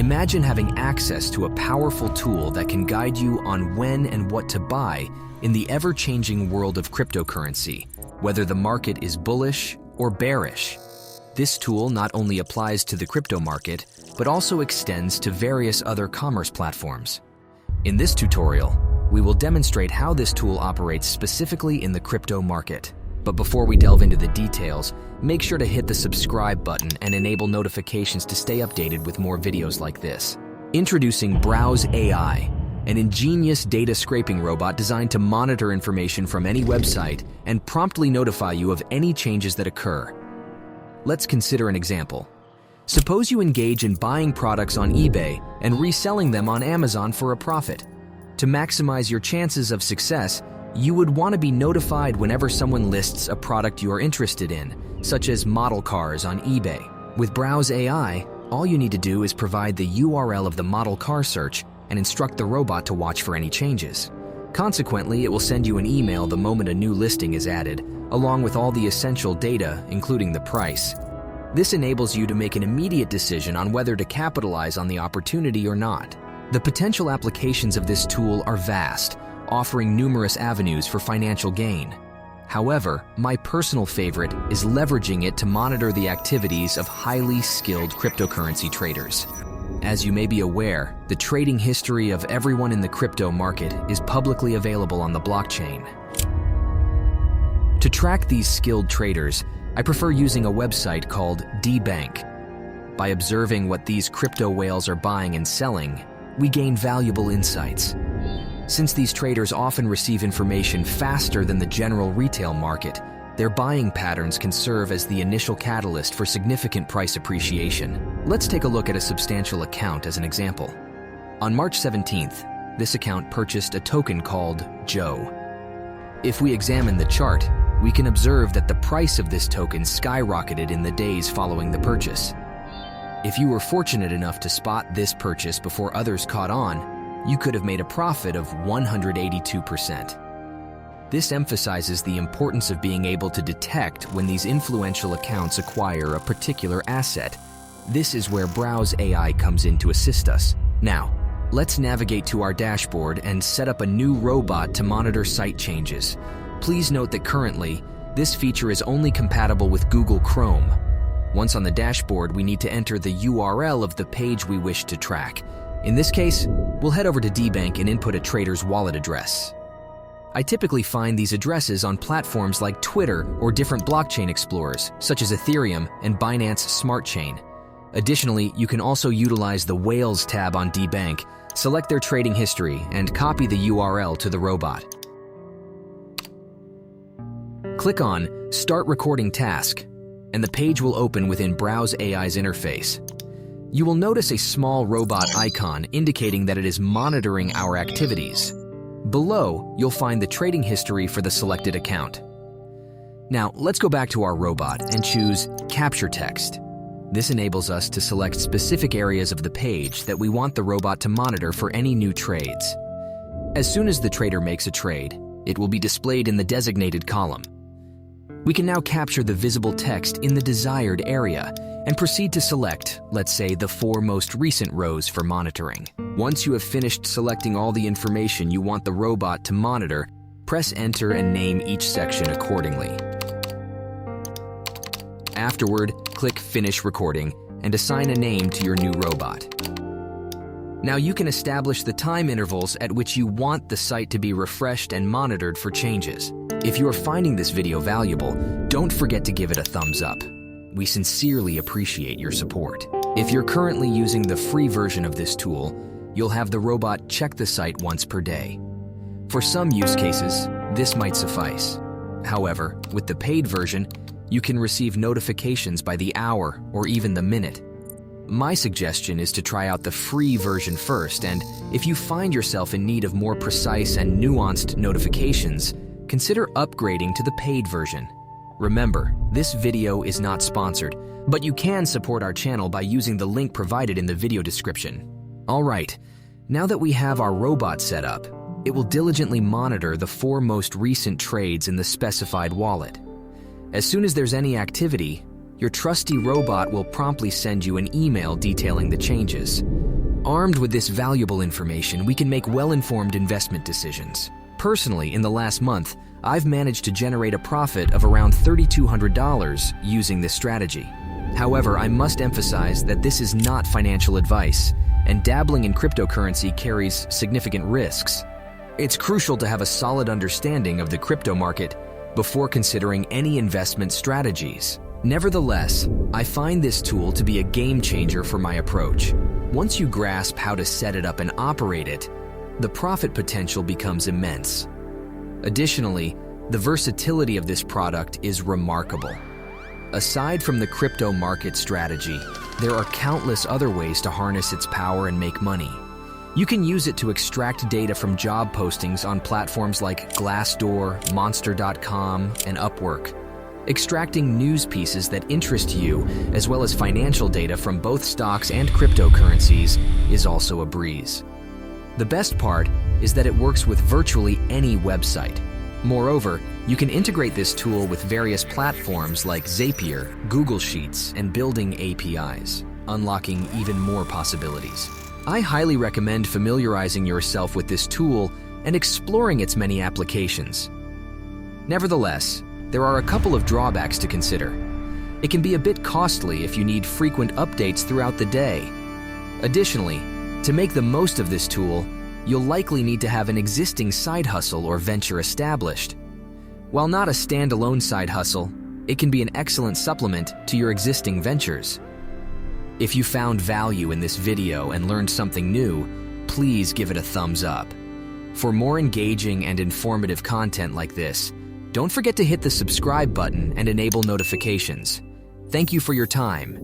Imagine having access to a powerful tool that can guide you on when and what to buy in the ever-changing world of cryptocurrency, whether the market is bullish or bearish. This tool not only applies to the crypto market, but also extends to various other commerce platforms. In this tutorial, we will demonstrate how this tool operates specifically in the crypto market. But before we delve into the details, make sure to hit the subscribe button and enable notifications to stay updated with more videos like this. Introducing Browse AI, an ingenious data scraping robot designed to monitor information from any website and promptly notify you of any changes that occur. Let's consider an example. Suppose you engage in buying products on eBay and reselling them on Amazon for a profit. To maximize your chances of success, you would want to be notified whenever someone lists a product you are interested in, such as model cars on eBay. With Browse AI, all you need to do is provide the URL of the model car search and instruct the robot to watch for any changes. Consequently, it will send you an email the moment a new listing is added, along with all the essential data, including the price. This enables you to make an immediate decision on whether to capitalize on the opportunity or not. The potential applications of this tool are vast, offering numerous avenues for financial gain. However, my personal favorite is leveraging it to monitor the activities of highly skilled cryptocurrency traders. As you may be aware, the trading history of everyone in the crypto market is publicly available on the blockchain. To track these skilled traders, I prefer using a website called embark. By observing what these crypto whales are buying and selling, we gain valuable insights. Since these traders often receive information faster than the general retail market, their buying patterns can serve as the initial catalyst for significant price appreciation. Let's take a look at a substantial account as an example. On March 17th, this account purchased a token called Joe. If we examine the chart, we can observe that the price of this token skyrocketed in the days following the purchase. If you were fortunate enough to spot this purchase before others caught on, you could have made a profit of 182%. This emphasizes the importance of being able to detect when these influential accounts acquire a particular asset. This is where Browse AI comes in to assist us. Now, let's navigate to our dashboard and set up a new robot to monitor site changes. Please note that currently, this feature is only compatible with Google Chrome. Once on the dashboard, we need to enter the URL of the page we wish to track. In this case, we'll head over to embark and input a trader's wallet address. I typically find these addresses on platforms like Twitter or different blockchain explorers, such as Ethereum and Binance Smart Chain. Additionally, you can also utilize the Whales tab on embark, select their trading history, and copy the URL to the robot. Click on Start Recording Task, and the page will open within Browse AI's interface. You will notice a small robot icon indicating that it is monitoring our activities. Below, you'll find the trading history for the selected account. Now, let's go back to our robot and choose Capture Text. This enables us to select specific areas of the page that we want the robot to monitor for any new trades. As soon as the trader makes a trade, it will be displayed in the designated column. We can now capture the visible text in the desired area and proceed to select, let's say, the 4 most recent rows for monitoring. Once you have finished selecting all the information you want the robot to monitor, press Enter and name each section accordingly. Afterward, click Finish Recording and assign a name to your new robot. Now you can establish the time intervals at which you want the site to be refreshed and monitored for changes. If you are finding this video valuable, don't forget to give it a thumbs up. We sincerely appreciate your support. If you're currently using the free version of this tool, you'll have the robot check the site once per day. For some use cases, this might suffice. However, with the paid version, you can receive notifications by the hour or even the minute. My suggestion is to try out the free version first, and if you find yourself in need of more precise and nuanced notifications, consider upgrading to the paid version. Remember, this video is not sponsored, but you can support our channel by using the link provided in the video description. Alright, now that we have our robot set up, it will diligently monitor the 4 most recent trades in the specified wallet. As soon as there's any activity, your trusty robot will promptly send you an email detailing the changes. Armed with this valuable information, we can make well-informed investment decisions. Personally, in the last month, I've managed to generate a profit of around $3,200 using this strategy. However, I must emphasize that this is not financial advice, and dabbling in cryptocurrency carries significant risks. It's crucial to have a solid understanding of the crypto market before considering any investment strategies. Nevertheless, I find this tool to be a game changer for my approach. Once you grasp how to set it up and operate it, the profit potential becomes immense. Additionally, the versatility of this product is remarkable. Aside from the crypto market strategy, there are countless other ways to harness its power and make money. You can use it to extract data from job postings on platforms like Glassdoor, Monster.com, and Upwork. Extracting news pieces that interest you, as well as financial data from both stocks and cryptocurrencies, is also a breeze. The best part is that it works with virtually any website. Moreover, you can integrate this tool with various platforms like Zapier, Google Sheets, and building APIs, unlocking even more possibilities. I highly recommend familiarizing yourself with this tool and exploring its many applications. Nevertheless, there are a couple of drawbacks to consider. It can be a bit costly if you need frequent updates throughout the day. Additionally, to make the most of this tool, you'll likely need to have an existing side hustle or venture established. While not a standalone side hustle, it can be an excellent supplement to your existing ventures. If you found value in this video and learned something new, please give it a thumbs up. For more engaging and informative content like this, don't forget to hit the subscribe button and enable notifications. Thank you for your time.